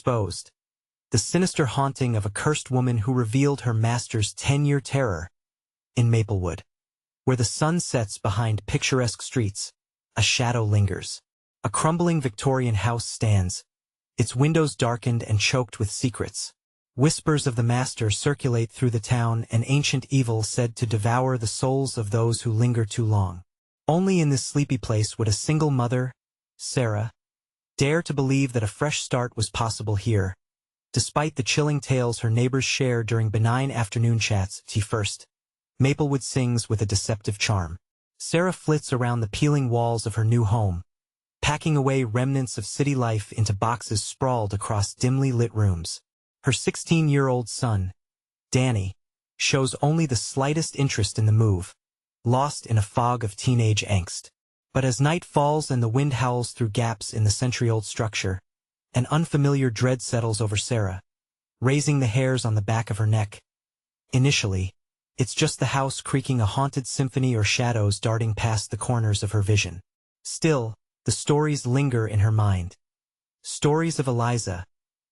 exposed. The sinister haunting of a cursed woman who revealed her master's 10-year terror. In Maplewood, where the sun sets behind picturesque streets, a shadow lingers. A crumbling Victorian house stands, its windows darkened and choked with secrets. Whispers of the master circulate through the town, an ancient evil said to devour the souls of those who linger too long. Only in this sleepy place would a single mother, Sarah, dare to believe that a fresh start was possible here, despite the chilling tales her neighbors share during benign afternoon chats. First, Maplewood sings with a deceptive charm. Sarah flits around the peeling walls of her new home, packing away remnants of city life into boxes sprawled across dimly lit rooms. Her 16-year-old son, Danny, shows only the slightest interest in the move, lost in a fog of teenage angst. But as night falls and the wind howls through gaps in the century-old structure, an unfamiliar dread settles over Sarah, raising the hairs on the back of her neck. Initially, it's just the house creaking a haunted symphony or shadows darting past the corners of her vision. Still, the stories linger in her mind. Stories of Eliza,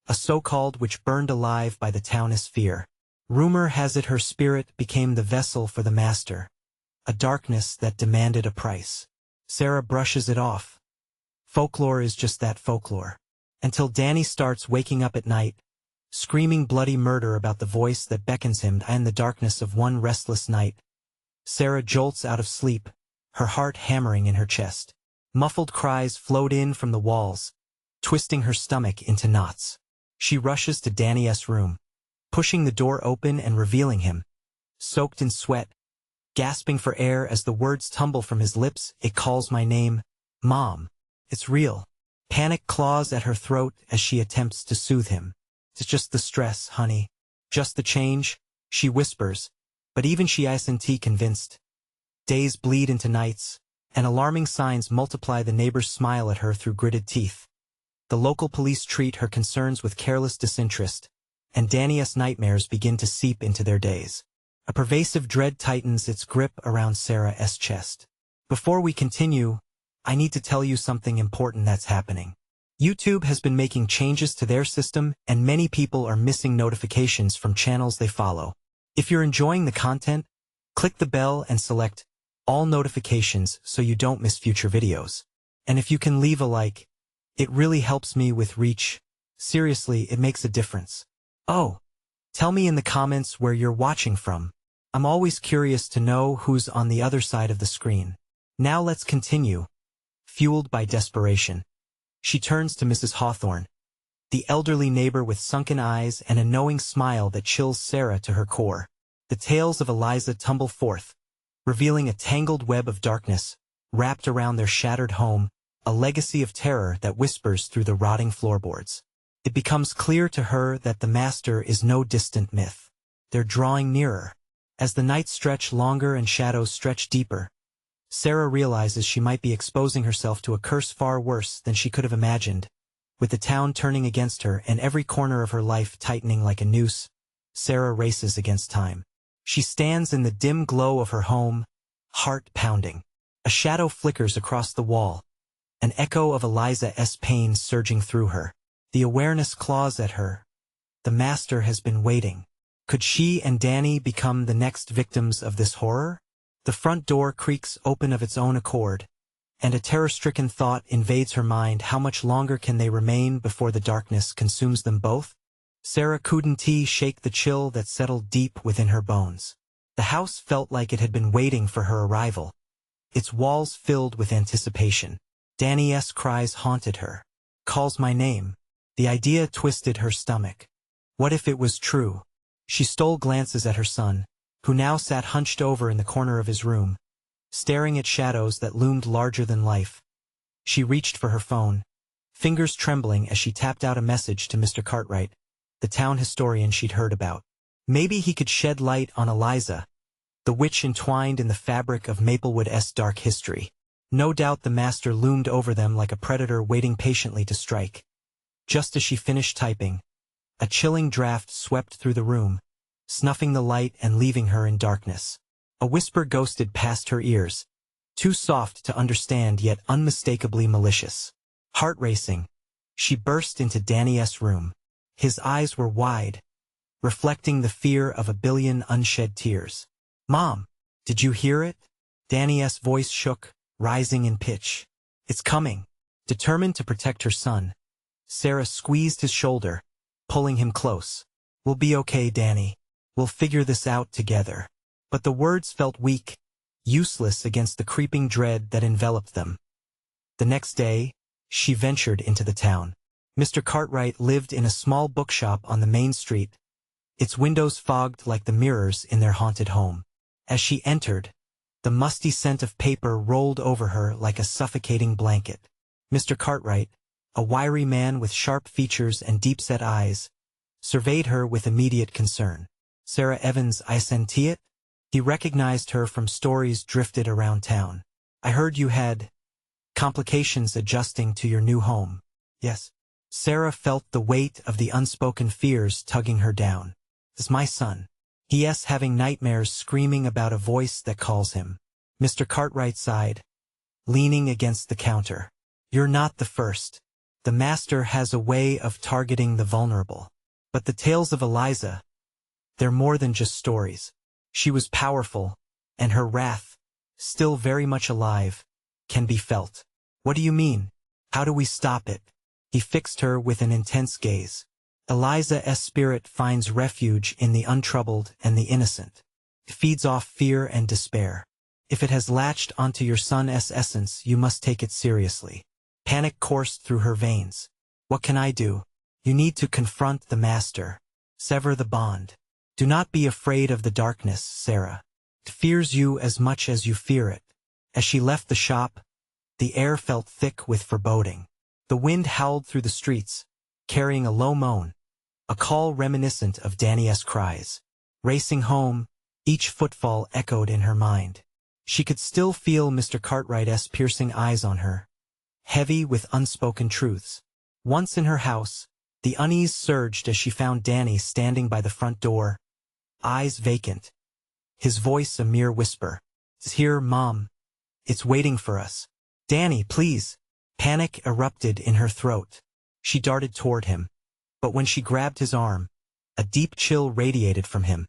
a so-called witch burned alive by the town's fear. Rumor has it her spirit became the vessel for the master, a darkness that demanded a price. Sarah brushes it off. Folklore is just that, folklore. Until Danny starts waking up at night, screaming bloody murder about the voice that beckons him, and in the darkness of one restless night, Sarah jolts out of sleep, her heart hammering in her chest. Muffled cries float in from the walls, twisting her stomach into knots. She rushes to Danny's room, pushing the door open and revealing him, soaked in sweat, gasping for air as the words tumble from his lips. "It calls my name, Mom. It's real." Panic claws at her throat as she attempts to soothe him. "It's just the stress, honey. Just the change," she whispers, but even she isn't convinced. Days bleed into nights, and alarming signs multiply. The neighbors smile at her through gritted teeth. The local police treat her concerns with careless disinterest, and Danny's nightmares begin to seep into their days. A pervasive dread tightens its grip around Sarah's chest. Before we continue, I need to tell you something important that's happening. YouTube has been making changes to their system, and many people are missing notifications from channels they follow. If you're enjoying the content, click the bell and select all notifications so you don't miss future videos. And if you can leave a like, it really helps me with reach. Seriously, it makes a difference. Oh, tell me in the comments where you're watching from. I'm always curious to know who's on the other side of the screen. Now let's continue. Fueled by desperation, she turns to Mrs. Hawthorne, the elderly neighbor with sunken eyes and a knowing smile that chills Sarah to her core. The tales of Eliza tumble forth, revealing a tangled web of darkness wrapped around their shattered home, a legacy of terror that whispers through the rotting floorboards. It becomes clear to her that the master is no distant myth. They're drawing nearer. As the nights stretch longer and shadows stretch deeper, Sarah realizes she might be exposing herself to a curse far worse than she could have imagined. With the town turning against her and every corner of her life tightening like a noose, Sarah races against time. She stands in the dim glow of her home, heart pounding. A shadow flickers across the wall, an echo of Eliza's pain surging through her. The awareness claws at her. The master has been waiting. Could she and Danny become the next victims of this horror? The front door creaks open of its own accord, and a terror-stricken thought invades her mind. How much longer can they remain before the darkness consumes them both? Sarah couldn't shake the chill that settled deep within her bones. The house felt like it had been waiting for her arrival, its walls filled with anticipation. Danny's cries haunted her. "Calls my name." The idea twisted her stomach. What if it was true? She stole glances at her son, who now sat hunched over in the corner of his room, staring at shadows that loomed larger than life. She reached for her phone, fingers trembling as she tapped out a message to Mr. Cartwright, the town historian she'd heard about. Maybe he could shed light on Eliza, the witch entwined in the fabric of Maplewood's dark history. No doubt the master loomed over them like a predator waiting patiently to strike. Just as she finished typing, a chilling draft swept through the room, snuffing the light and leaving her in darkness. A whisper ghosted past her ears, too soft to understand yet unmistakably malicious. Heart racing, she burst into Danny's room. His eyes were wide, reflecting the fear of a billion unshed tears. "Mom, did you hear it?" Danny's voice shook, rising in pitch. "It's coming." Determined to protect her son, Sarah squeezed his shoulder, pulling him close. "We'll be okay, Danny. We'll figure this out together." But the words felt weak, useless against the creeping dread that enveloped them. The next day, she ventured into the town. Mr. Cartwright lived in a small bookshop on the main street, its windows fogged like the mirrors in their haunted home. As she entered, the musty scent of paper rolled over her like a suffocating blanket. Mr. Cartwright, a wiry man with sharp features and deep-set eyes, surveyed her with immediate concern. "Sarah Evans, I senti it?" He recognized her from stories drifted around town. "I heard you had complications adjusting to your new home." "Yes." Sarah felt the weight of the unspoken fears tugging her down. "Is my son? He*s having nightmares screaming about a voice that calls him." Mr. Cartwright sighed, leaning against the counter. "You're not the first. The master has a way of targeting the vulnerable. But the tales of Eliza, they're more than just stories. She was powerful, and her wrath, still very much alive, can be felt." "What do you mean? How do we stop it?" He fixed her with an intense gaze. "Eliza's spirit finds refuge in the untroubled and the innocent. It feeds off fear and despair. If it has latched onto your son's essence, you must take it seriously." Panic coursed through her veins. "What can I do?" "You need to confront the master. Sever the bond. Do not be afraid of the darkness, Sarah. It fears you as much as you fear it." As she left the shop, the air felt thick with foreboding. The wind howled through the streets, carrying a low moan, a call reminiscent of Danny's cries. Racing home, each footfall echoed in her mind. She could still feel Mr. Cartwright's piercing eyes on her, heavy with unspoken truths. Once in her house, the unease surged as she found Danny standing by the front door, eyes vacant, his voice a mere whisper. "It's here, Mom. It's waiting for us." "Danny, please." Panic erupted in her throat. She darted toward him, but when she grabbed his arm, a deep chill radiated from him,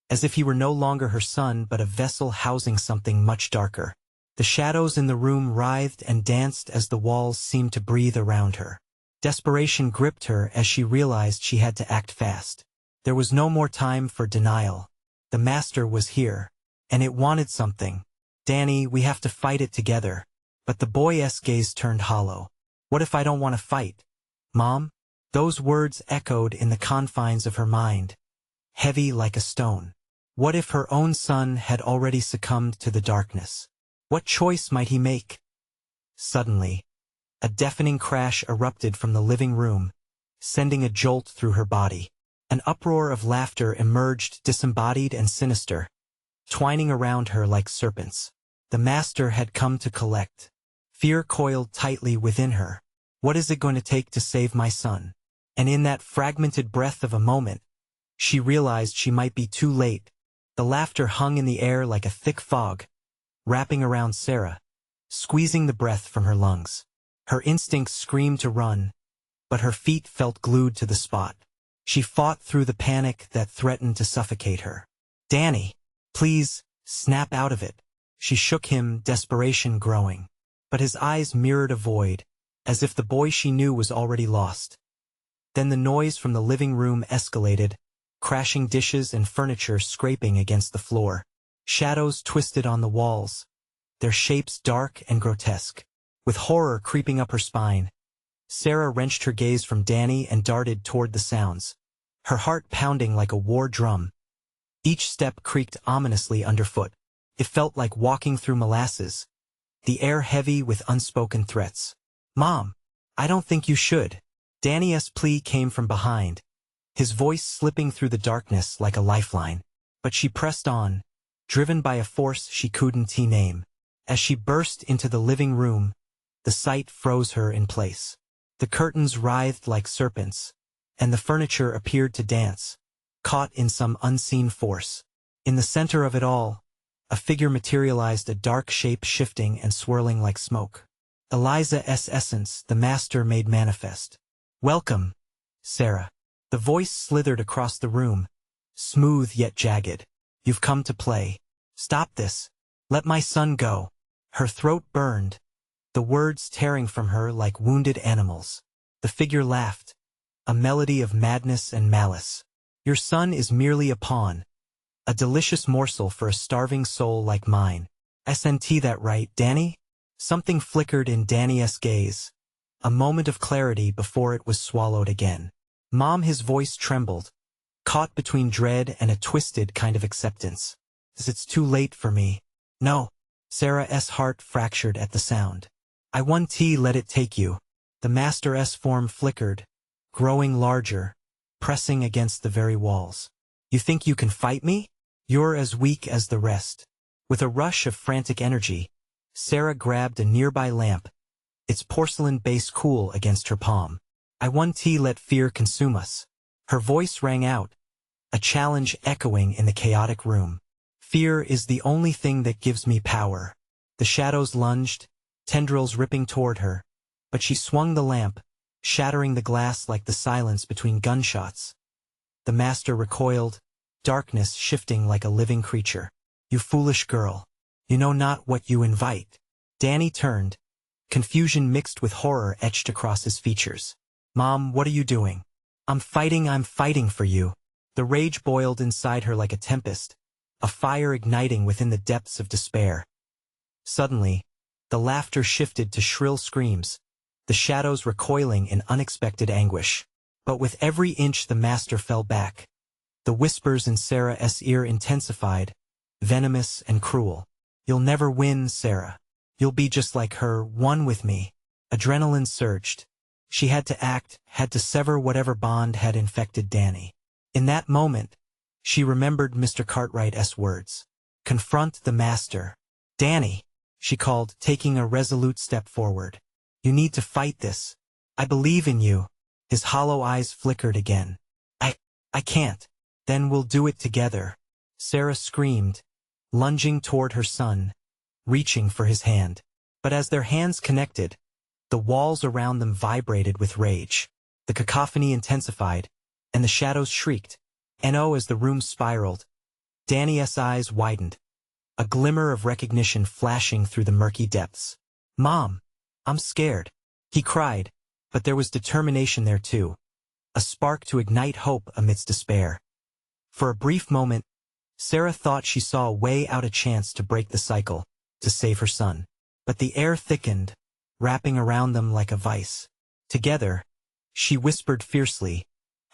as if he were no longer her son but a vessel housing something much darker. The shadows in the room writhed and danced as the walls seemed to breathe around her. Desperation gripped her as she realized she had to act fast. There was no more time for denial. The master was here, and it wanted something. "Danny, we have to fight it together." But the boy's gaze turned hollow. "What if I don't want to fight, Mom?" Those words echoed in the confines of her mind, heavy like a stone. What if her own son had already succumbed to the darkness? What choice might he make? Suddenly, a deafening crash erupted from the living room, sending a jolt through her body. An uproar of laughter emerged, disembodied and sinister, twining around her like serpents. The master had come to collect. Fear coiled tightly within her. What is it going to take to save my son? And in that fragmented breath of a moment, she realized she might be too late. The laughter hung in the air like a thick fog, wrapping around Sarah, squeezing the breath from her lungs. Her instincts screamed to run, but her feet felt glued to the spot. She fought through the panic that threatened to suffocate her. "Danny, please, snap out of it." She shook him, desperation growing. But his eyes mirrored a void, as if the boy she knew was already lost. Then the noise from the living room escalated, crashing dishes and furniture scraping against the floor. Shadows twisted on the walls, their shapes dark and grotesque. With horror creeping up her spine, Sarah wrenched her gaze from Danny and darted toward the sounds, her heart pounding like a war drum. Each step creaked ominously underfoot. It felt like walking through molasses, the air heavy with unspoken threats. "Mom, I don't think you should." Danny's plea came from behind, his voice slipping through the darkness like a lifeline. But she pressed on, driven by a force she couldn't name. As she burst into the living room, the sight froze her in place. The curtains writhed like serpents, and the furniture appeared to dance, caught in some unseen force. In the center of it all, a figure materialized, a dark shape shifting and swirling like smoke. Eliza's essence, the master made manifest. "Welcome, Sarah." The voice slithered across the room, smooth yet jagged. You've come to play. Stop this. Let my son go. Her throat burned, the words tearing from her like wounded animals. The figure laughed, a melody of madness and malice. Your son is merely a pawn, a delicious morsel for a starving soul like mine. SNT that right, Danny? Something flickered in Danny's gaze, a moment of clarity before it was swallowed again. Mom, his voice trembled, caught between dread and a twisted kind of acceptance. It's too late for me. No. Sarah's heart fractured at the sound. I want to let it take you. The Master's form flickered, growing larger, pressing against the very walls. You think you can fight me? You're as weak as the rest. With a rush of frantic energy, Sarah grabbed a nearby lamp, its porcelain base cool against her palm. I want to let fear consume us. Her voice rang out, a challenge echoing in the chaotic room. Fear is the only thing that gives me power. The shadows lunged, tendrils ripping toward her, but she swung the lamp, shattering the glass like the silence between gunshots. The Master recoiled, darkness shifting like a living creature. You foolish girl. You know not what you invite. Danny turned, confusion mixed with horror etched across his features. Mom, what are you doing? I'm fighting for you. The rage boiled inside her like a tempest, a fire igniting within the depths of despair. Suddenly, the laughter shifted to shrill screams, the shadows recoiling in unexpected anguish. But with every inch the Master fell back. The whispers in Sarah's ear intensified, venomous and cruel. You'll never win, Sarah. You'll be just like her, one with me. Adrenaline surged. She had to act, had to sever whatever bond had infected Danny. In that moment, she remembered Mr. Cartwright's words. Confront the Master. Danny, she called, taking a resolute step forward. You need to fight this. I believe in you. His hollow eyes flickered again. I can't. Then we'll do it together. Sarah screamed, lunging toward her son, reaching for his hand. But as their hands connected, the walls around them vibrated with rage. The cacophony intensified, and the shadows shrieked. No, as the room spiraled, Danny's eyes widened, a glimmer of recognition flashing through the murky depths. Mom, I'm scared, he cried, but there was determination there too, a spark to ignite hope amidst despair. For a brief moment, Sarah thought she saw a way out, a chance to break the cycle, to save her son. But the air thickened, wrapping around them like a vice. Together, she whispered fiercely,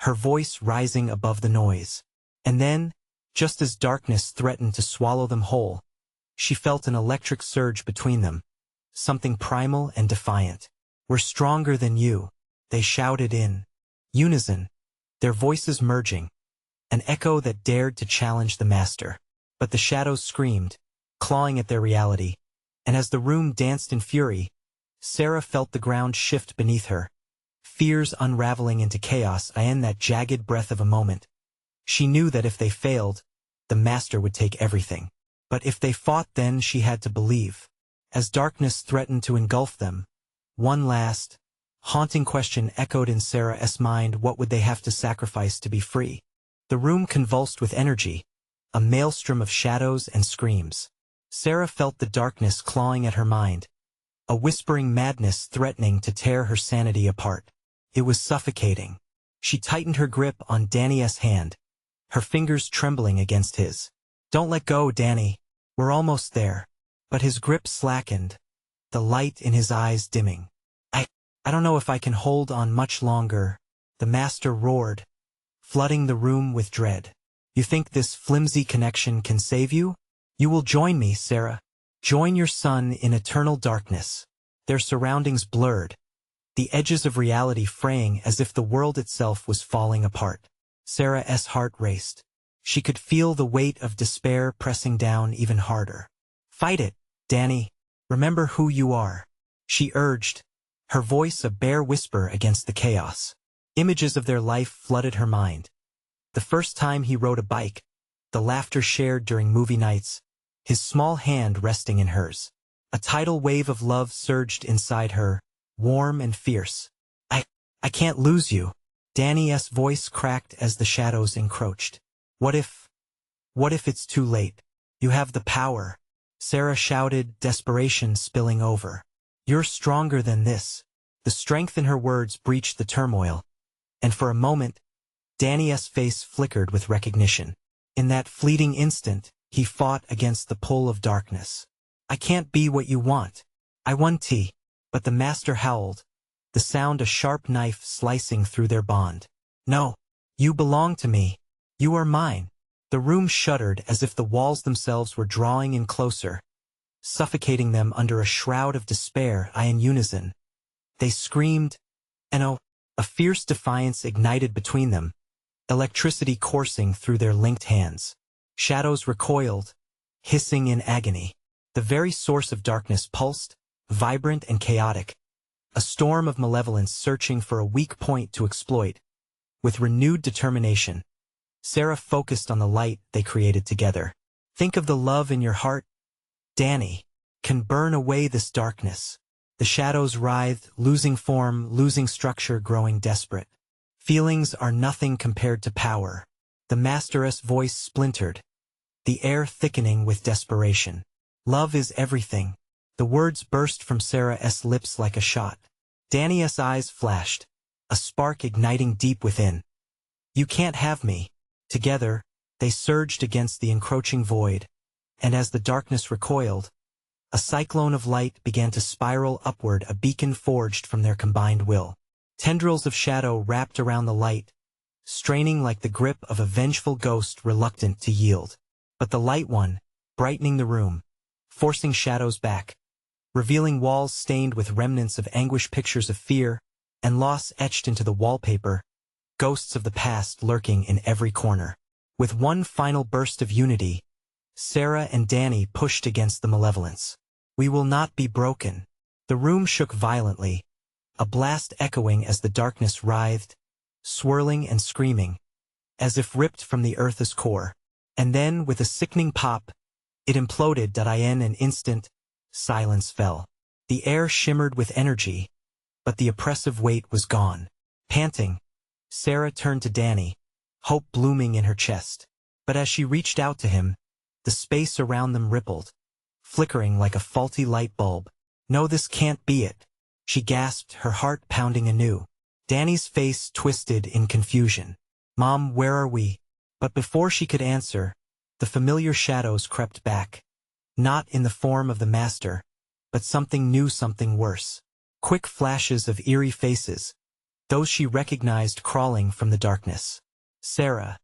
her voice rising above the noise. And then, just as darkness threatened to swallow them whole, she felt an electric surge between them, something primal and defiant. We're stronger than you, they shouted in unison, their voices merging, an echo that dared to challenge the Master. But the shadows screamed, clawing at their reality, and as the room danced in fury, Sarah felt the ground shift beneath her, fears unraveling into chaos in that jagged breath of a moment. She knew that if they failed, the Master would take everything. But if they fought, then she had to believe. As darkness threatened to engulf them, one last, haunting question echoed in Sarah's mind: what would they have to sacrifice to be free? The room convulsed with energy, a maelstrom of shadows and screams. Sarah felt the darkness clawing at her mind, a whispering madness threatening to tear her sanity apart. It was suffocating. She tightened her grip on Danny's hand, her fingers trembling against his. Don't let go, Danny. We're almost there. But his grip slackened, the light in his eyes dimming. I don't know if I can hold on much longer, the Master roared, flooding the room with dread. You think this flimsy connection can save you? You will join me, Sarah. Join your son in eternal darkness. Their surroundings blurred, the edges of reality fraying as if the world itself was falling apart. Sarah's heart raced. She could feel the weight of despair pressing down even harder. Fight it, Danny. Remember who you are, she urged, her voice a bare whisper against the chaos. Images of their life flooded her mind. The first time he rode a bike, the laughter shared during movie nights, his small hand resting in hers. A tidal wave of love surged inside her, warm and fierce. I can't lose you. Danny's voice cracked as the shadows encroached. What if it's too late? You have the power, Sarah shouted, desperation spilling over. You're stronger than this. The strength in her words breached the turmoil, and for a moment, Danny's face flickered with recognition. In that fleeting instant, he fought against the pull of darkness. I can't be what you want. I want tea. But the master howled, the sound a sharp knife slicing through their bond. No, you belong to me. You are mine. The room shuddered as if the walls themselves were drawing in closer, suffocating them under a shroud of despair. In unison, they screamed, and a fierce defiance ignited between them, electricity coursing through their linked hands. Shadows recoiled, hissing in agony. The very source of darkness pulsed, vibrant and chaotic, a storm of malevolence searching for a weak point to exploit. With renewed determination, Sarah focused on the light they created together. Think of the love in your heart. Danny can burn away this darkness. The shadows writhed, losing form, losing structure, growing desperate. Feelings are nothing compared to power. The master's voice splintered, the air thickening with desperation. Love is everything. The words burst from Sarah's lips like a shot. Danny's eyes flashed, a spark igniting deep within. You can't have me. Together, they surged against the encroaching void, and as the darkness recoiled, a cyclone of light began to spiral upward, a beacon forged from their combined will. Tendrils of shadow wrapped around the light, straining like the grip of a vengeful ghost reluctant to yield. But the light one, brightening the room, forcing shadows back, revealing walls stained with remnants of anguish, pictures of fear and loss etched into the wallpaper, ghosts of the past lurking in every corner. With one final burst of unity, Sarah and Danny pushed against the malevolence. We will not be broken. The room shook violently, a blast echoing as the darkness writhed, swirling and screaming, as if ripped from the earth's core. And then, with a sickening pop, it imploded. In an instant, silence fell. The air shimmered with energy, but the oppressive weight was gone. Panting, Sarah turned to Danny, hope blooming in her chest. But as she reached out to him, the space around them rippled, flickering like a faulty light bulb. No, this can't be it, she gasped, her heart pounding anew. Danny's face twisted in confusion. Mom, where are we? But before she could answer, the familiar shadows crept back. Not in the form of the master, but something new, something worse. Quick flashes of eerie faces, those she recognized crawling from the darkness. Sarah,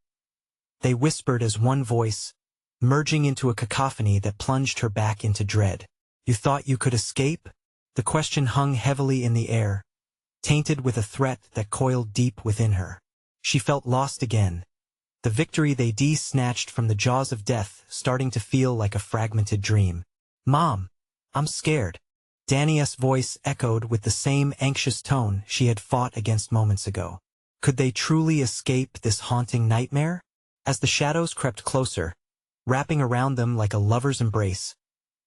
they whispered as one voice, merging into a cacophony that plunged her back into dread. You thought you could escape? The question hung heavily in the air, tainted with a threat that coiled deep within her. She felt lost again, the victory they snatched from the jaws of death starting to feel like a fragmented dream. Mom, I'm scared. Danny's voice echoed with the same anxious tone she had fought against moments ago. Could they truly escape this haunting nightmare? As the shadows crept closer, wrapping around them like a lover's embrace,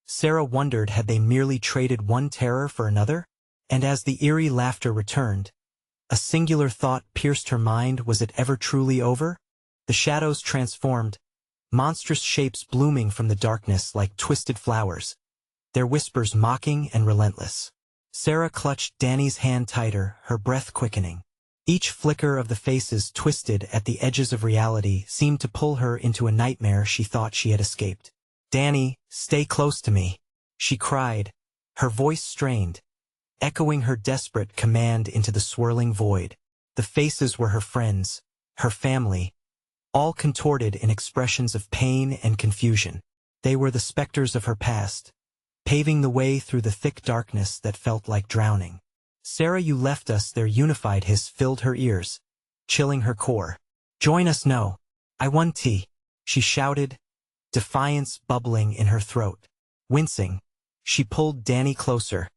Sarah wondered, had they merely traded one terror for another? And as the eerie laughter returned, a singular thought pierced her mind. Was it ever truly over? The shadows transformed, monstrous shapes blooming from the darkness like twisted flowers, their whispers mocking and relentless. Sarah clutched Danny's hand tighter, her breath quickening. Each flicker of the faces twisted at the edges of reality seemed to pull her into a nightmare she thought she had escaped. Danny, stay close to me, she cried, her voice strained, echoing her desperate command into the swirling void. The faces were her friends, her family, all contorted in expressions of pain and confusion. They were the specters of her past, paving the way through the thick darkness that felt like drowning. Sarah, you left us, their unified hiss filled her ears, chilling her core. Join us, no. I want tea, she shouted, defiance bubbling in her throat. Wincing, she pulled Danny closer,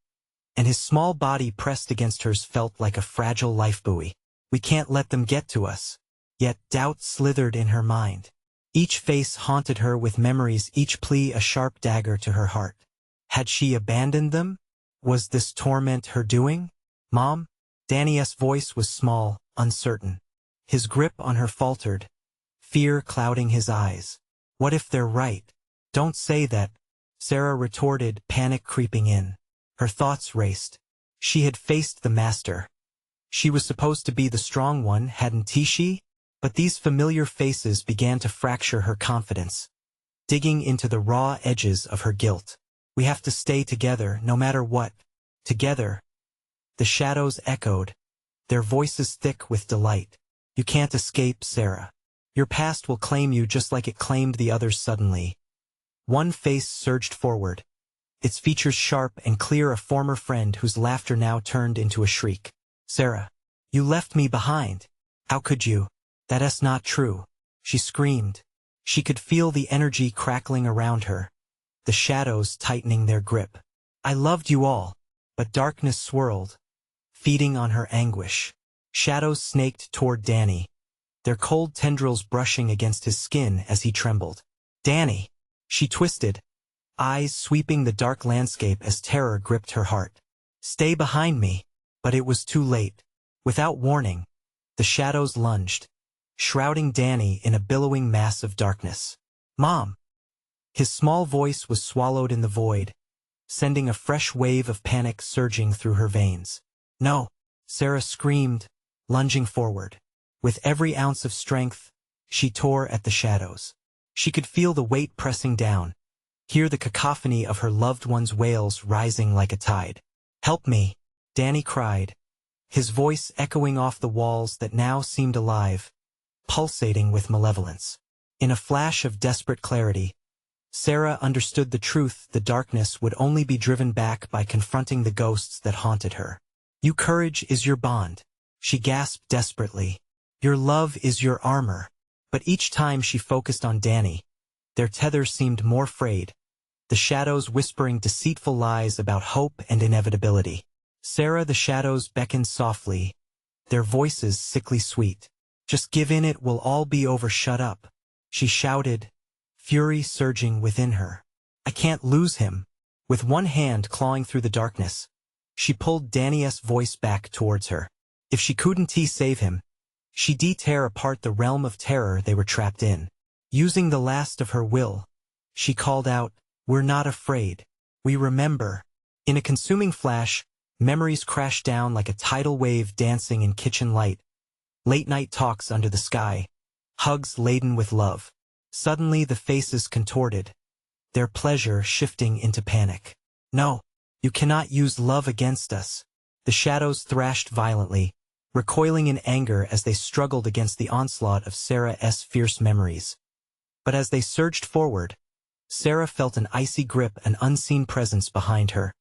and his small body pressed against hers felt like a fragile lifebuoy. We can't let them get to us. Yet doubt slithered in her mind. Each face haunted her with memories, each plea a sharp dagger to her heart. Had she abandoned them? Was this torment her doing? Mom? Danny's voice was small, uncertain. His grip on her faltered, fear clouding his eyes. What if they're right? Don't say that, Sarah retorted, panic creeping in. Her thoughts raced. She had faced the master. She was supposed to be the strong one, hadn't she? But these familiar faces began to fracture her confidence, digging into the raw edges of her guilt. We have to stay together, no matter what. Together. The shadows echoed, their voices thick with delight. You can't escape, Sarah. Your past will claim you just like it claimed the others suddenly. One face surged forward, its features sharp and clear, a former friend whose laughter now turned into a shriek. Sarah, you left me behind. How could you? That's not true. She screamed. She could feel the energy crackling around her, the shadows tightening their grip. I loved you all. But darkness swirled, feeding on her anguish. Shadows snaked toward Danny, their cold tendrils brushing against his skin as he trembled. Danny! She twisted, eyes sweeping the dark landscape as terror gripped her heart. Stay behind me. But it was too late. Without warning, the shadows lunged, shrouding Danny in a billowing mass of darkness. Mom! His small voice was swallowed in the void, sending a fresh wave of panic surging through her veins. No! Sarah screamed, lunging forward. With every ounce of strength, she tore at the shadows. She could feel the weight pressing down, hear the cacophony of her loved one's wails rising like a tide. Help me! Danny cried, his voice echoing off the walls that now seemed alive, pulsating with malevolence. In a flash of desperate clarity, Sarah understood the truth: the darkness would only be driven back by confronting the ghosts that haunted her. Your courage is your bond, she gasped desperately. Your love is your armor. But each time she focused on Danny, their tether seemed more frayed, the shadows whispering deceitful lies about hope and inevitability. Sarah, the shadows beckoned softly, their voices sickly sweet. Just give in, it will all be over. Shut up, she shouted, fury surging within her. I can't lose him. With one hand clawing through the darkness, she pulled Danny's voice back towards her. If she couldn't save him, she'd tear apart the realm of terror they were trapped in. Using the last of her will, she called out, We're not afraid. We remember. In a consuming flash, memories crashed down like a tidal wave dancing in kitchen light. Late-night talks under the sky, hugs laden with love. Suddenly the faces contorted, their pleasure shifting into panic. No, you cannot use love against us. The shadows thrashed violently, recoiling in anger as they struggled against the onslaught of Sarah's fierce memories. But as they surged forward, Sarah felt an icy grip, an unseen presence behind her,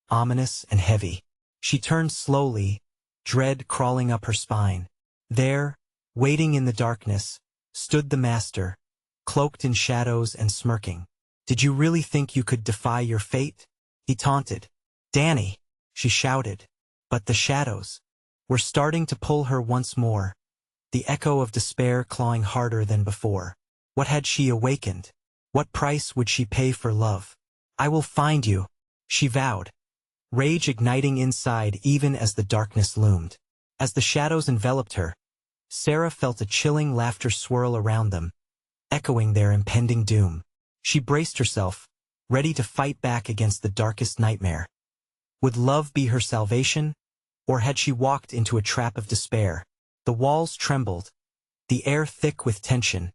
ominous and heavy. She turned slowly, dread crawling up her spine. There, waiting in the darkness, stood the master, cloaked in shadows and smirking. Did you really think you could defy your fate? He taunted. Danny, she shouted. But the shadows were starting to pull her once more, the echo of despair clawing harder than before. What had she awakened? What price would she pay for love? I will find you, she vowed, rage igniting inside even as the darkness loomed. As the shadows enveloped her, Sarah felt a chilling laughter swirl around them, echoing their impending doom. She braced herself, ready to fight back against the darkest nightmare. Would love be her salvation? Or had she walked into a trap of despair? The walls trembled, the air thick with tension,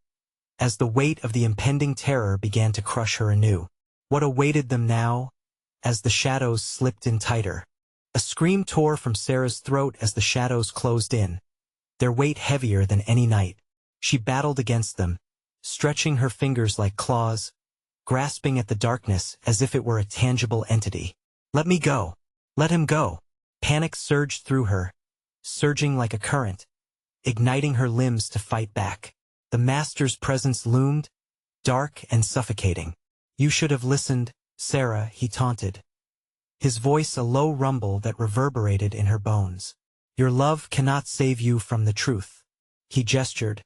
as the weight of the impending terror began to crush her anew. What awaited them now, as the shadows slipped in tighter? A scream tore from Sarah's throat as the shadows closed in, their weight heavier than any night. She battled against them, stretching her fingers like claws, grasping at the darkness as if it were a tangible entity. Let me go. Let him go. Panic surged through her, surging like a current, igniting her limbs to fight back. The master's presence loomed, dark and suffocating. You should have listened, Sarah, he taunted, his voice a low rumble that reverberated in her bones. Your love cannot save you from the truth. He gestured,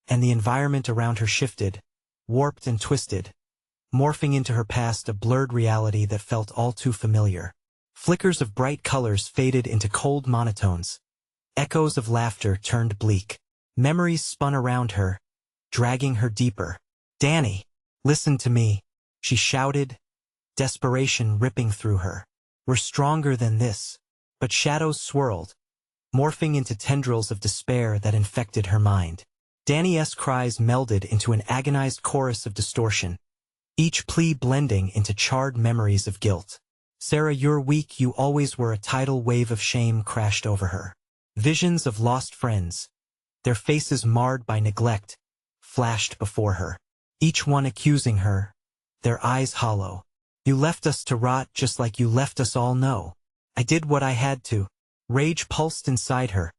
and the environment around her shifted, warped and twisted, morphing into her past, a blurred reality that felt all too familiar. Flickers of bright colors faded into cold monotones, Echoes of laughter turned bleak. Memories spun around her, dragging her deeper. "Danny, listen to me," she shouted, desperation ripping through her. "We're stronger than this." But shadows swirled, morphing into tendrils of despair that infected her mind. Danny's cries melded into an agonized chorus of distortion, each plea blending into charred memories of guilt. "Sarah, you're weak, you always were." A tidal wave of shame crashed over her. Visions of lost friends, their faces marred by neglect, flashed before her, each one accusing her, their eyes hollow. "You left us to rot just like you left us all." "No. I did what I had to." Rage pulsed inside her,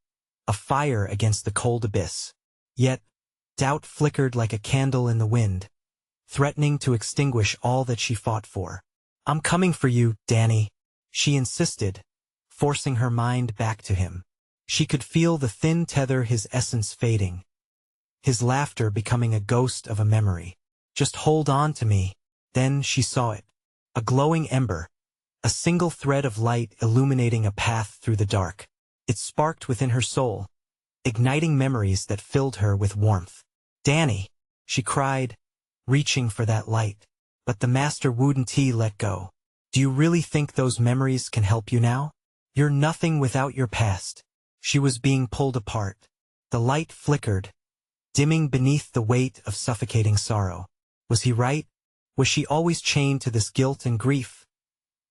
a fire against the cold abyss. Yet, doubt flickered like a candle in the wind, threatening to extinguish all that she fought for. "I'm coming for you, Danny," she insisted, forcing her mind back to him. She could feel the thin tether, his essence fading, his laughter becoming a ghost of a memory. "Just hold on to me." Then she saw it. A glowing ember, a single thread of light illuminating a path through the dark. It sparked within her soul, igniting memories that filled her with warmth. "Danny," she cried, reaching for that light. But the master wouldn't let go. "Do you really think those memories can help you now? You're nothing without your past." She was being pulled apart. The light flickered, dimming beneath the weight of suffocating sorrow. Was he right? Was she always chained to this guilt and grief?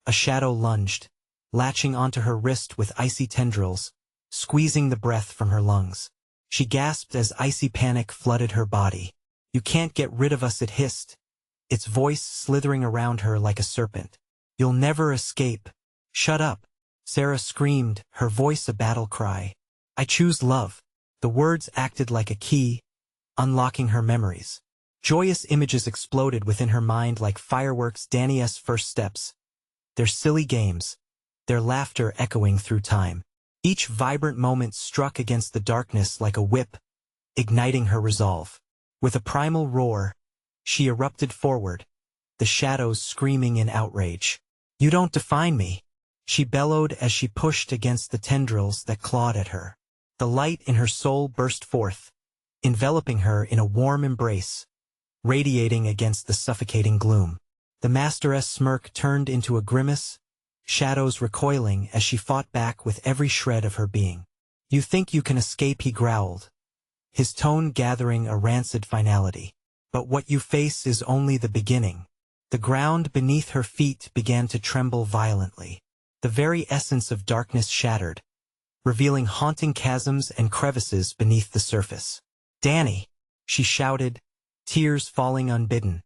A shadow lunged, latching onto her wrist with icy tendrils, squeezing the breath from her lungs. She gasped as icy panic flooded her body. "You can't get rid of us," it hissed, its voice slithering around her like a serpent. "You'll never escape." "Shut up," Sarah screamed, her voice a battle cry. "I choose love." The words acted like a key, unlocking her memories. Joyous images exploded within her mind like fireworks. Danny's first steps, their silly games, their laughter echoing through time. Each vibrant moment struck against the darkness like a whip, igniting her resolve. With a primal roar, she erupted forward, the shadows screaming in outrage. "You don't define me," she bellowed as she pushed against the tendrils that clawed at her. The light in her soul burst forth, enveloping her in a warm embrace, radiating against the suffocating gloom. The master's smirk turned into a grimace, shadows recoiling as she fought back with every shred of her being. "You think you can escape," he growled, his tone gathering a rancid finality. "But what you face is only the beginning." The ground beneath her feet began to tremble violently. The very essence of darkness shattered, revealing haunting chasms and crevices beneath the surface. "Danny," she shouted, tears falling unbidden,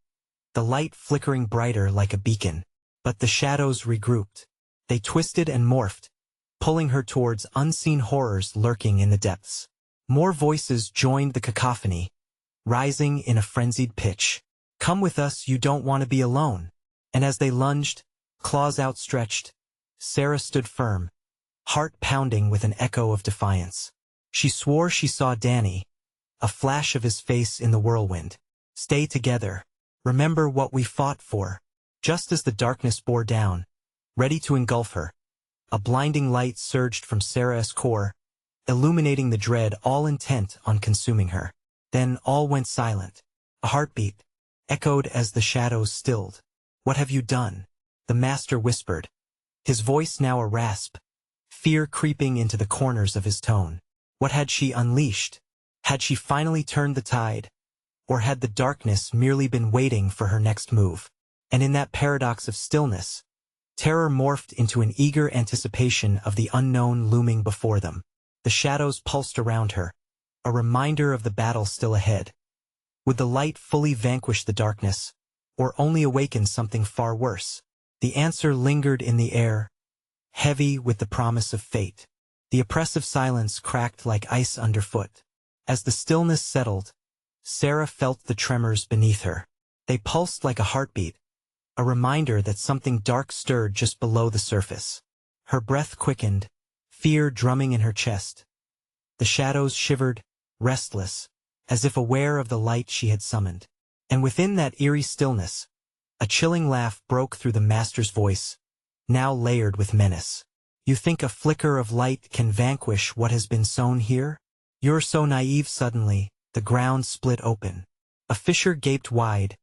the light flickering brighter like a beacon. But the shadows regrouped. They twisted and morphed, pulling her towards unseen horrors lurking in the depths. More voices joined the cacophony, rising in a frenzied pitch. "Come with us, you don't want to be alone." And as they lunged, claws outstretched, Sarah stood firm, heart pounding with an echo of defiance. She swore she saw Danny, a flash of his face in the whirlwind. "Stay together. Remember what we fought for." Just as the darkness bore down, ready to engulf her, a blinding light surged from Sarah's core, illuminating the dread all intent on consuming her. Then all went silent. A heartbeat echoed as the shadows stilled. "What have you done?" the master whispered, his voice now a rasp, fear creeping into the corners of his tone. What had she unleashed? Had she finally turned the tide? Or had the darkness merely been waiting for her next move? And in that paradox of stillness, terror morphed into an eager anticipation of the unknown looming before them. The shadows pulsed around her, a reminder of the battle still ahead. Would the light fully vanquish the darkness, or only awaken something far worse? The answer lingered in the air, heavy with the promise of fate. The oppressive silence cracked like ice underfoot. As the stillness settled, Sarah felt the tremors beneath her. They pulsed like a heartbeat, a reminder that something dark stirred just below the surface. Her breath quickened, fear drumming in her chest. The shadows shivered, restless, as if aware of the light she had summoned. And within that eerie stillness, a chilling laugh broke through the master's voice, now layered with menace. You think a flicker of light can vanquish what has been sown here? You're so naive. Suddenly, the ground split open. A fissure gaped wide,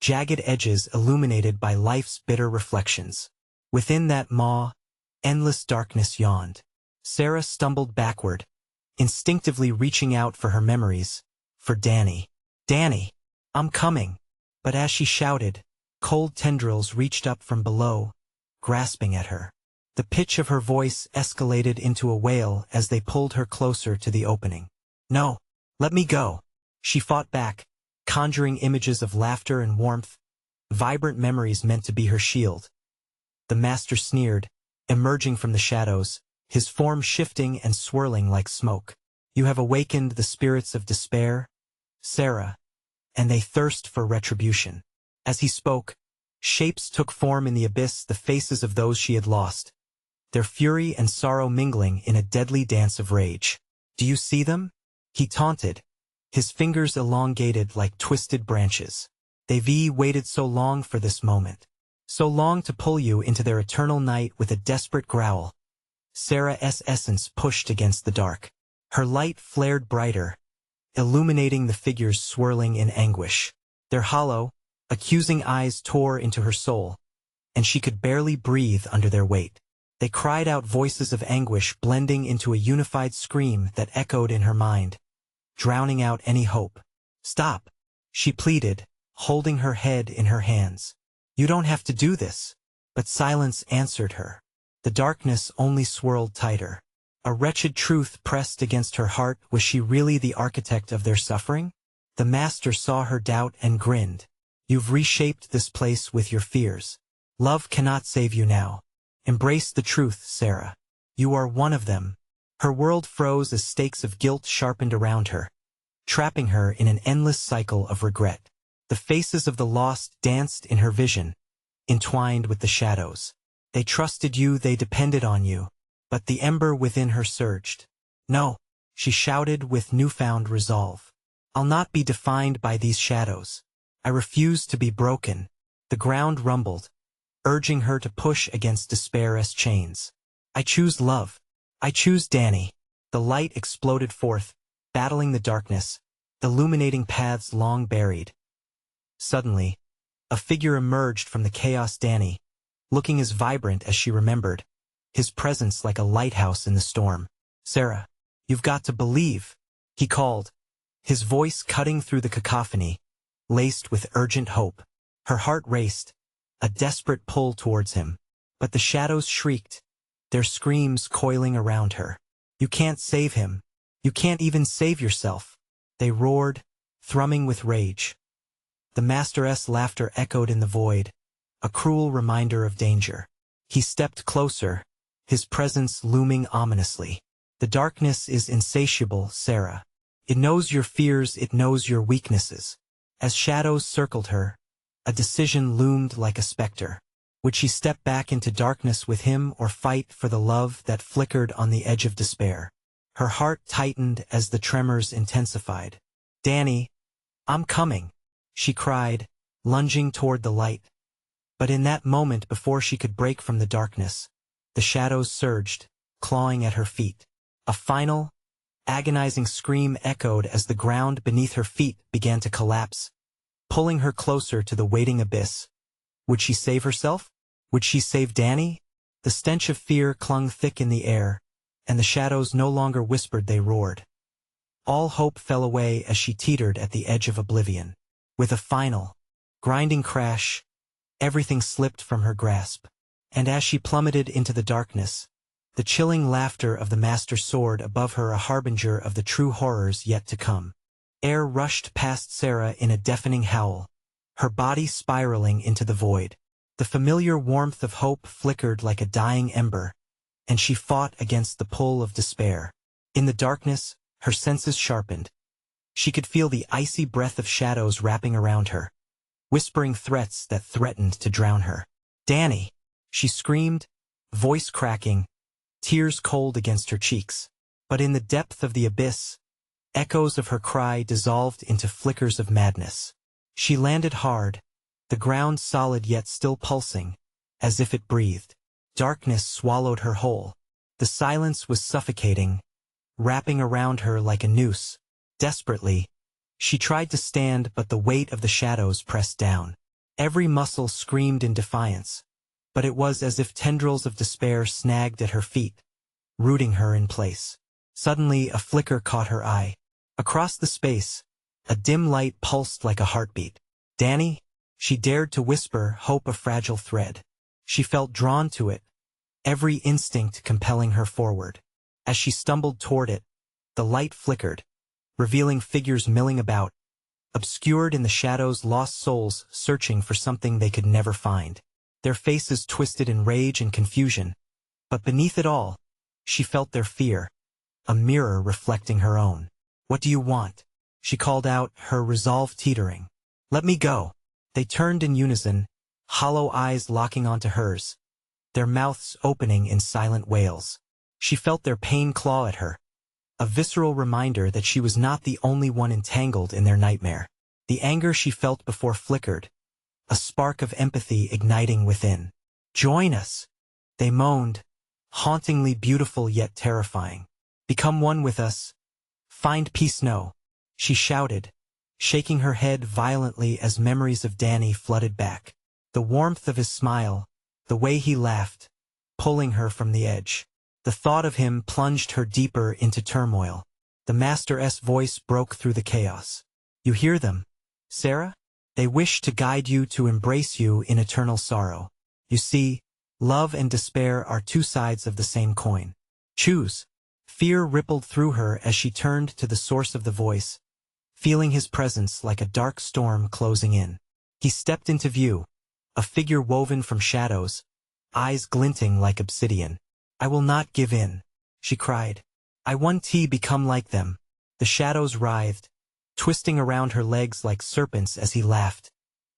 jagged edges illuminated by life's bitter reflections. Within that maw, endless darkness yawned. Sarah stumbled backward, instinctively reaching out for her memories, for Danny. Danny! I'm coming! But as she shouted, cold tendrils reached up from below, grasping at her. The pitch of her voice escalated into a wail as they pulled her closer to the opening. No! Let me go! She fought back, conjuring images of laughter and warmth, vibrant memories meant to be her shield. The master sneered, emerging from the shadows, his form shifting and swirling like smoke. You have awakened the spirits of despair, Sarah, and they thirst for retribution. As he spoke, shapes took form in the abyss, the faces of those she had lost, their fury and sorrow mingling in a deadly dance of rage. Do you see them? He taunted, his fingers elongated like twisted branches. They've waited so long for this moment, so long to pull you into their eternal night with a desperate growl. Sarah's essence pushed against the dark. Her light flared brighter, illuminating the figures swirling in anguish. Their hollow, accusing eyes tore into her soul, and she could barely breathe under their weight. They cried out, voices of anguish blending into a unified scream that echoed in her mind, drowning out any hope. Stop, she pleaded, holding her head in her hands. You don't have to do this. But silence answered her. The darkness only swirled tighter. A wretched truth pressed against her heart. Was she really the architect of their suffering? The master saw her doubt and grinned. You've reshaped this place with your fears. Love cannot save you now. Embrace the truth, Sarah. You are one of them. Her world froze as stakes of guilt sharpened around her, trapping her in an endless cycle of regret. The faces of the lost danced in her vision, entwined with the shadows. They trusted you, they depended on you. But the ember within her surged. No, she shouted with newfound resolve. I'll not be defined by these shadows. I refuse to be broken. The ground rumbled, urging her to push against despair's chains. I choose love. I choose Danny. The light exploded forth, battling the darkness, illuminating paths long buried. Suddenly, a figure emerged from the chaos. Danny, looking as vibrant as she remembered, his presence like a lighthouse in the storm. Sarah, you've got to believe, he called, his voice cutting through the cacophony, laced with urgent hope. Her heart raced, a desperate pull towards him. But the shadows shrieked, their screams coiling around her. You can't save him. You can't even save yourself. They roared, thrumming with rage. The master's laughter echoed in the void, a cruel reminder of danger. He stepped closer, his presence looming ominously. The darkness is insatiable, Sarah. It knows your fears, it knows your weaknesses. As shadows circled her, a decision loomed like a specter. Would she step back into darkness with him or fight for the love that flickered on the edge of despair? Her heart tightened as the tremors intensified. Danny, I'm coming, she cried, lunging toward the light. But in that moment before she could break from the darkness, the shadows surged, clawing at her feet. A final, agonizing scream echoed as the ground beneath her feet began to collapse, pulling her closer to the waiting abyss. Would she save herself? Would she save Danny? The stench of fear clung thick in the air, and the shadows no longer whispered, they roared. All hope fell away as she teetered at the edge of oblivion. With a final, grinding crash, everything slipped from her grasp. And as she plummeted into the darkness, the chilling laughter of the master soared above her, a harbinger of the true horrors yet to come. Air rushed past Sarah in a deafening howl, her body spiraling into the void. The familiar warmth of hope flickered like a dying ember, and she fought against the pull of despair. In the darkness, her senses sharpened. She could feel the icy breath of shadows wrapping around her, whispering threats that threatened to drown her. Danny, she screamed, voice cracking, tears cold against her cheeks. But in the depth of the abyss, echoes of her cry dissolved into flickers of madness. She landed hard, the ground solid yet still pulsing, as if it breathed. Darkness swallowed her whole. The silence was suffocating, wrapping around her like a noose. Desperately, she tried to stand, but the weight of the shadows pressed down. Every muscle screamed in defiance, but it was as if tendrils of despair snagged at her feet, rooting her in place. Suddenly, a flicker caught her eye. Across the space, a dim light pulsed like a heartbeat. "Danny?" She dared to whisper, hope a fragile thread. She felt drawn to it, every instinct compelling her forward. As she stumbled toward it, the light flickered, revealing figures milling about, obscured in the shadows, lost souls searching for something they could never find. Their faces twisted in rage and confusion, but beneath it all, she felt their fear, a mirror reflecting her own. "What do you want?" she called out, her resolve teetering. "Let me go." They turned in unison, hollow eyes locking onto hers, their mouths opening in silent wails. She felt their pain claw at her, a visceral reminder that she was not the only one entangled in their nightmare. The anger she felt before flickered, a spark of empathy igniting within. "Join us," they moaned, hauntingly beautiful yet terrifying. "Become one with us. Find peace now," she shouted, shaking her head violently as memories of Danny flooded back. The warmth of his smile, the way he laughed, pulling her from the edge. The thought of him plunged her deeper into turmoil. The Master's voice broke through the chaos. "You hear them, Sarah? They wish to guide you, to embrace you in eternal sorrow. You see, love and despair are two sides of the same coin. Choose." Fear rippled through her as she turned to the source of the voice, feeling his presence like a dark storm closing in. He stepped into view, a figure woven from shadows, eyes glinting like obsidian. "I will not give in," she cried. "I want to become like them." The shadows writhed, twisting around her legs like serpents as he laughed,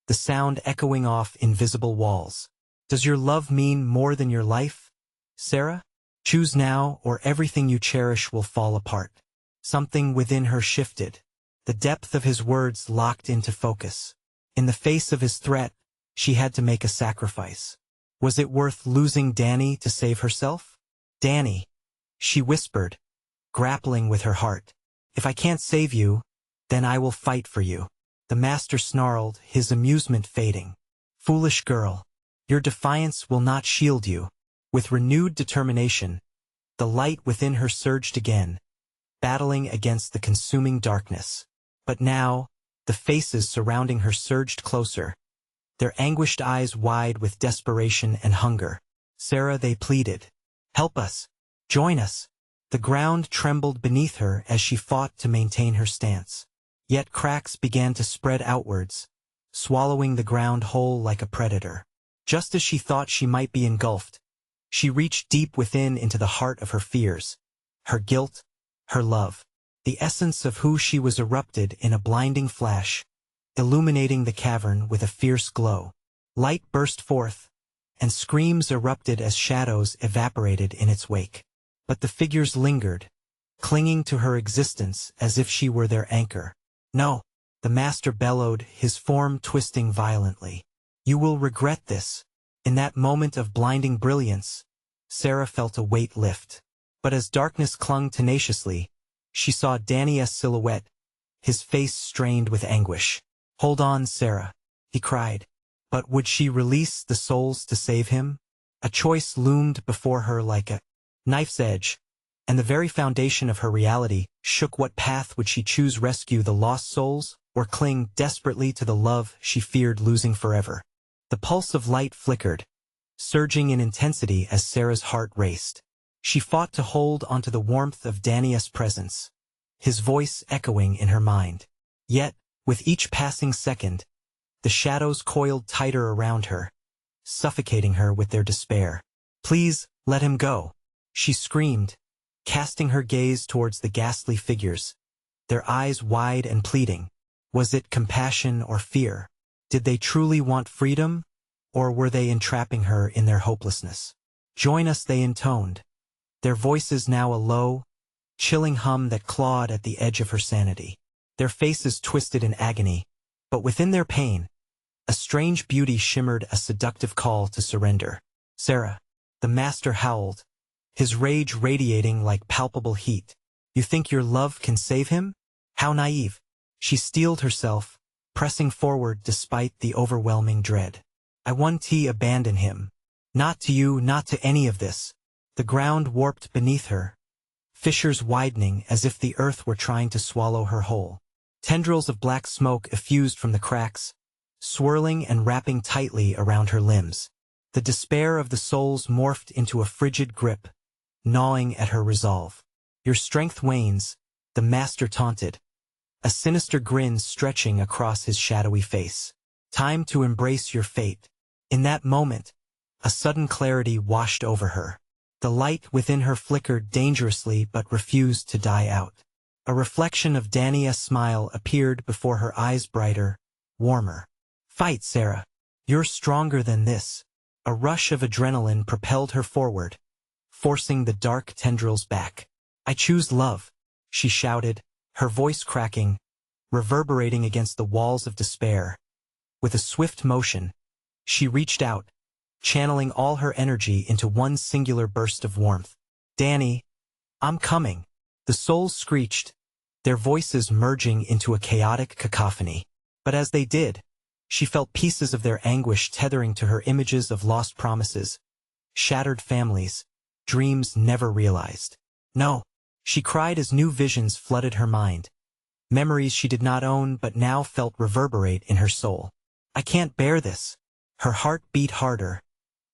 the sound echoing off invisible walls. "Does your love mean more than your life, Sarah? Choose now, or everything you cherish will fall apart." Something within her shifted. The depth of his words locked into focus. In the face of his threat, she had to make a sacrifice. Was it worth losing Danny to save herself? "Danny," she whispered, grappling with her heart. "If I can't save you, then I will fight for you." The Master snarled, his amusement fading. "Foolish girl, your defiance will not shield you." With renewed determination, the light within her surged again, battling against the consuming darkness. But now, the faces surrounding her surged closer, their anguished eyes wide with desperation and hunger. "Sarah," they pleaded. "Help us. Join us." The ground trembled beneath her as she fought to maintain her stance. Yet cracks began to spread outwards, swallowing the ground whole like a predator. Just as she thought she might be engulfed, she reached deep within into the heart of her fears, her guilt, her love. The essence of who she was erupted in a blinding flash, illuminating the cavern with a fierce glow. Light burst forth, and screams erupted as shadows evaporated in its wake. But the figures lingered, clinging to her existence as if she were their anchor. "No," the Master bellowed, his form twisting violently. "You will regret this." In that moment of blinding brilliance, Sarah felt a weight lift. But as darkness clung tenaciously, she saw Danny's silhouette, his face strained with anguish. "Hold on, Sarah," he cried. But would she release the souls to save him? A choice loomed before her like a knife's edge, and the very foundation of her reality shook. What path would she choose? Rescue the lost souls, or cling desperately to the love she feared losing forever? The pulse of light flickered, surging in intensity as Sarah's heart raced. She fought to hold onto the warmth of Danny's presence, his voice echoing in her mind. Yet, with each passing second, the shadows coiled tighter around her, suffocating her with their despair. "Please, let him go," she screamed, casting her gaze towards the ghastly figures, their eyes wide and pleading. Was it compassion or fear? Did they truly want freedom, or were they entrapping her in their hopelessness? "Join us," they intoned, their voices now a low, chilling hum that clawed at the edge of her sanity. Their faces twisted in agony, but within their pain, a strange beauty shimmered, a seductive call to surrender. "Sarah," the Master howled, his rage radiating like palpable heat. You think your love can save him? How naive. She steeled herself, pressing forward despite the overwhelming dread. I want to abandon him. Not to you, not to any of this. The ground warped beneath her, fissures widening as if the earth were trying to swallow her whole. Tendrils of black smoke effused from the cracks, swirling and wrapping tightly around her limbs. The despair of the souls morphed into a frigid grip, gnawing at her resolve. Your strength wanes, the master taunted, a sinister grin stretching across his shadowy face. Time to embrace your fate. In that moment, a sudden clarity washed over her. The light within her flickered dangerously but refused to die out. A reflection of Dania's smile appeared before her eyes, brighter, warmer. Fight, Sarah. You're stronger than this. A rush of adrenaline propelled her forward, forcing the dark tendrils back. I choose love, she shouted, her voice cracking, reverberating against the walls of despair. With a swift motion, she reached out, channeling all her energy into one singular burst of warmth. Danny, I'm coming. The souls screeched, their voices merging into a chaotic cacophony. But as they did, she felt pieces of their anguish tethering to her images of lost promises, shattered families, dreams never realized. No, she cried as new visions flooded her mind. Memories she did not own but now felt reverberate in her soul. I can't bear this. Her heart beat harder,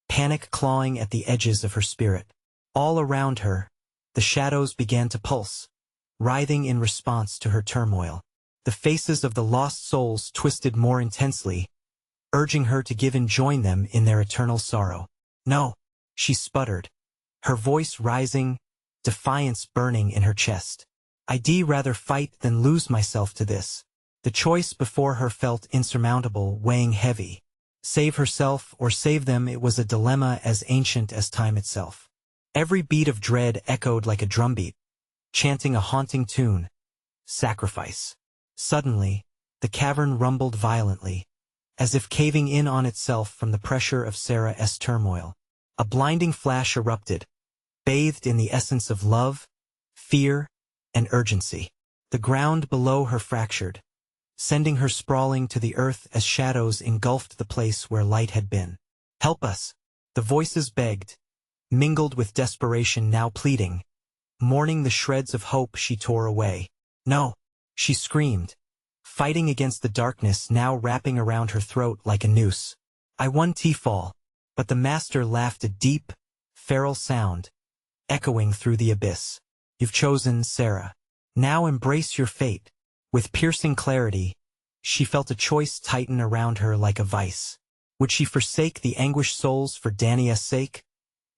panic clawing at the edges of her spirit. All around her, the shadows began to pulse, writhing in response to her turmoil. The faces of the lost souls twisted more intensely, urging her to give and join them in their eternal sorrow. No, she sputtered, her voice rising, defiance burning in her chest. I'd rather fight than lose myself to this. The choice before her felt insurmountable, weighing heavy. Save herself or save them, it was a dilemma as ancient as time itself. Every beat of dread echoed like a drumbeat, chanting a haunting tune. Sacrifice. Suddenly, the cavern rumbled violently, as if caving in on itself from the pressure of Sarah's turmoil. A blinding flash erupted, bathed in the essence of love, fear, and urgency. The ground below her fractured, sending her sprawling to the earth as shadows engulfed the place where light had been. Help us, the voices begged, mingled with desperation now pleading, mourning the shreds of hope she tore away. No, she screamed, fighting against the darkness now wrapping around her throat like a noose. I won fall, but the master laughed, a deep, feral sound, echoing through the abyss. You've chosen Sarah. Now embrace your fate. With piercing clarity, she felt a choice tighten around her like a vice. Would she forsake the anguished souls for Dania's sake?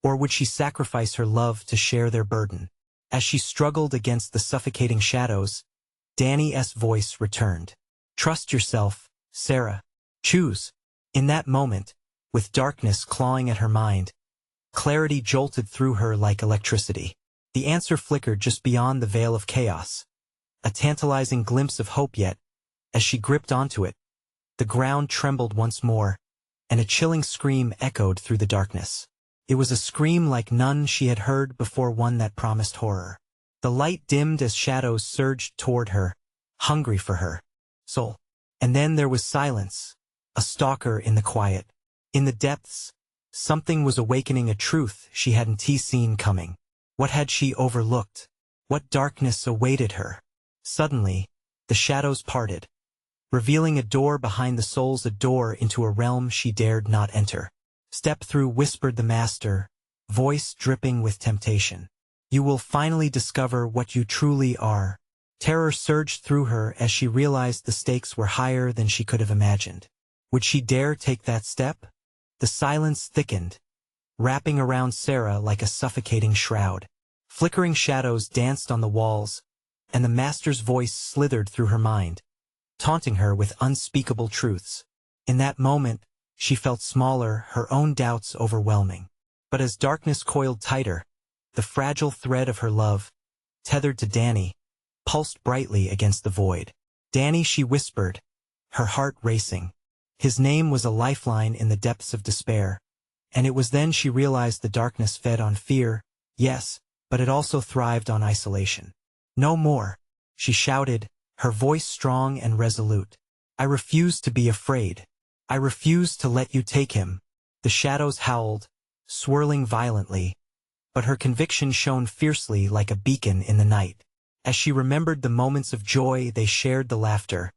Or would she sacrifice her love to share their burden? As she struggled against the suffocating shadows, Dani's voice returned. Trust yourself, Sarah. Choose. In that moment, with darkness clawing at her mind, clarity jolted through her like electricity. The answer flickered just beyond the veil of chaos, a tantalizing glimpse of hope yet, as she gripped onto it, the ground trembled once more, and a chilling scream echoed through the darkness. It was a scream like none she had heard before, one that promised horror. The light dimmed as shadows surged toward her, hungry for her soul. And then there was silence, a stalker in the quiet. In the depths, something was awakening, a truth she hadn't seen coming. What had she overlooked? What darkness awaited her? Suddenly, the shadows parted, revealing a door behind the souls, a door into a realm she dared not enter. Step through, whispered the master, voice dripping with temptation. You will finally discover what you truly are. Terror surged through her as she realized the stakes were higher than she could have imagined. Would she dare take that step? The silence thickened, wrapping around Sarah like a suffocating shroud. Flickering shadows danced on the walls, and the master's voice slithered through her mind, taunting her with unspeakable truths. In that moment, she felt smaller, her own doubts overwhelming. But as darkness coiled tighter, the fragile thread of her love, tethered to Danny, pulsed brightly against the void. Danny, she whispered, her heart racing. His name was a lifeline in the depths of despair, and it was then she realized the darkness fed on fear, Yes, but it also thrived on isolation. No more, she shouted, her voice strong and resolute. I refuse to be afraid. I refuse to let you take him. The shadows howled, swirling violently, but her conviction shone fiercely like a beacon in the night. As she remembered the moments of joy they shared, the laughter,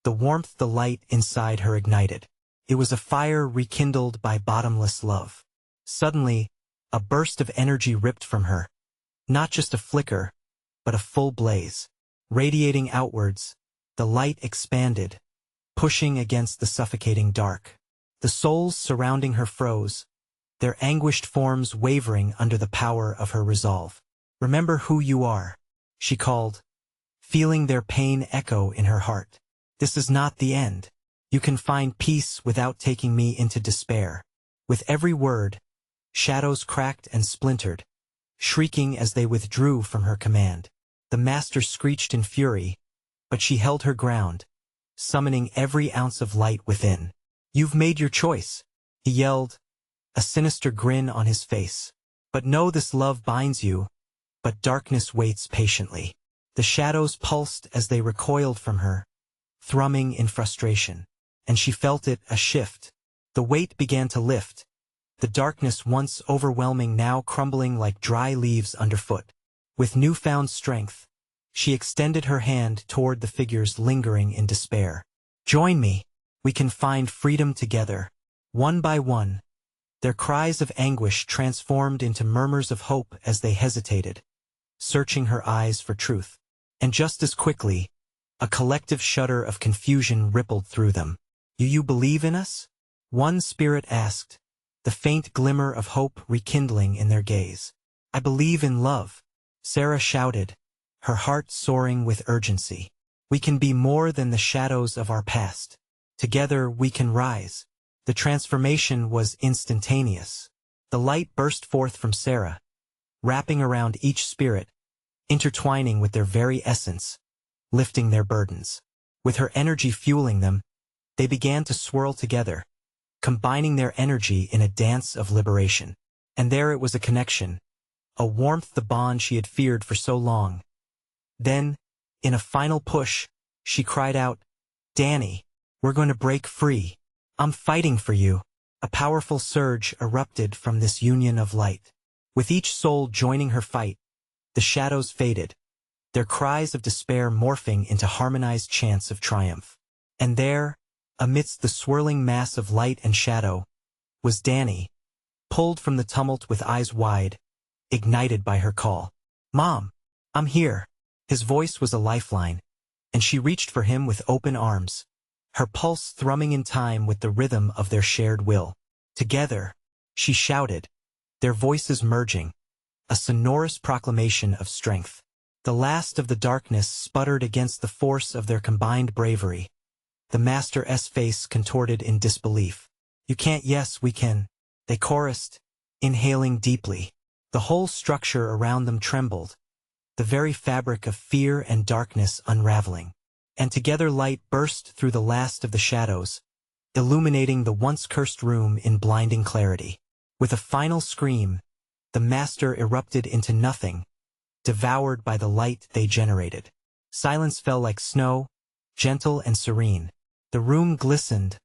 the warmth, the light inside her ignited. It was a fire rekindled by bottomless love. Suddenly, a burst of energy ripped from her. Not just a flicker, but a full blaze. Radiating outwards, the light expanded, pushing against the suffocating dark. The souls surrounding her froze, their anguished forms wavering under the power of her resolve. Remember who you are, she called, feeling their pain echo in her heart. This is not the end. You can find peace without taking me into despair. With every word, shadows cracked and splintered, shrieking as they withdrew from her command. The master screeched in fury, but she held her ground, summoning every ounce of light within. You've made your choice, he yelled, a sinister grin on his face. But know this: love binds you, but darkness waits patiently. The shadows pulsed as they recoiled from her, thrumming in frustration. And she felt it, a shift. The weight began to lift, the darkness once overwhelming now crumbling like dry leaves underfoot. With newfound strength, she extended her hand toward the figures lingering in despair. Join me. We can find freedom together. One by one, their cries of anguish transformed into murmurs of hope as they hesitated, searching her eyes for truth. And just as quickly, a collective shudder of confusion rippled through them. Do you believe in us? One spirit asked, the faint glimmer of hope rekindling in their gaze. I believe in love, Sarah shouted, her heart soaring with urgency. We can be more than the shadows of our past. Together we can rise. The transformation was instantaneous. The light burst forth from Sarah, wrapping around each spirit, intertwining with their very essence, lifting their burdens. With her energy fueling them, they began to swirl together, combining their energy in a dance of liberation. And there it was, a connection, a warmth, the bond she had feared for so long. Then, in a final push, she cried out, Danny, we're going to break free. I'm fighting for you. A powerful surge erupted from this union of light. With each soul joining her fight, the shadows faded, their cries of despair morphing into harmonized chants of triumph. And there, amidst the swirling mass of light and shadow, was Danny, pulled from the tumult with eyes wide, ignited by her call. Mom, I'm here. His voice was a lifeline, and she reached for him with open arms, her pulse thrumming in time with the rhythm of their shared will. Together, she shouted, their voices merging, a sonorous proclamation of strength. The last of the darkness sputtered against the force of their combined bravery. The Master's face contorted in disbelief. You can't. Yes, we can, they chorused, inhaling deeply. The whole structure around them trembled, the very fabric of fear and darkness unraveling. And together light burst through the last of the shadows, illuminating the once cursed room in blinding clarity. With a final scream, the Master erupted into nothing, devoured by the light they generated. Silence fell like snow, gentle and serene. The room glistened,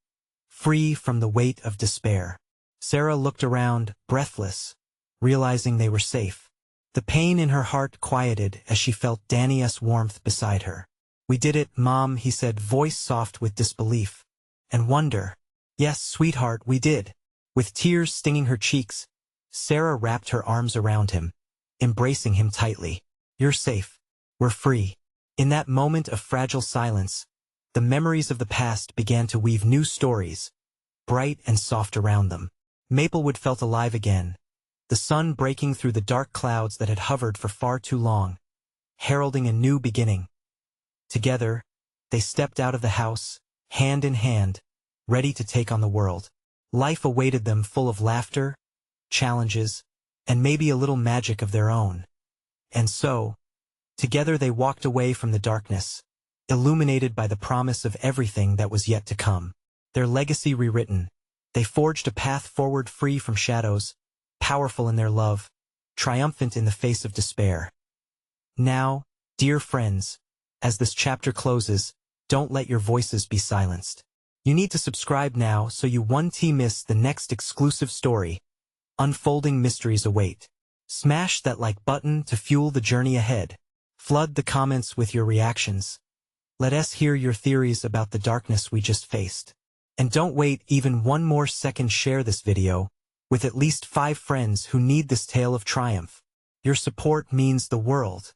free from the weight of despair. Sarah looked around, breathless, realizing they were safe. The pain in her heart quieted as she felt Danny's warmth beside her. We did it, Mom, he said, voice soft with disbelief and wonder. Yes, sweetheart, we did. With tears stinging her cheeks, Sarah wrapped her arms around him, embracing him tightly. You're safe. We're free. In that moment of fragile silence, the memories of the past began to weave new stories, bright and soft around them. Maplewood felt alive again, the sun breaking through the dark clouds that had hovered for far too long, heralding a new beginning. Together, they stepped out of the house, hand in hand, ready to take on the world. Life awaited them, full of laughter, challenges, and maybe a little magic of their own. And so, together they walked away from the darkness, illuminated by the promise of everything that was yet to come. Their legacy rewritten, they forged a path forward free from shadows, powerful in their love, triumphant in the face of despair. Now, dear friends, as this chapter closes, don't let your voices be silenced. You need to subscribe now so you won't miss the next exclusive story. Unfolding mysteries await. Smash that like button to fuel the journey ahead. Flood the comments with your reactions. Let us hear your theories about the darkness we just faced. And don't wait even one more second, share this video with at least 5 friends who need this tale of triumph. Your support means the world.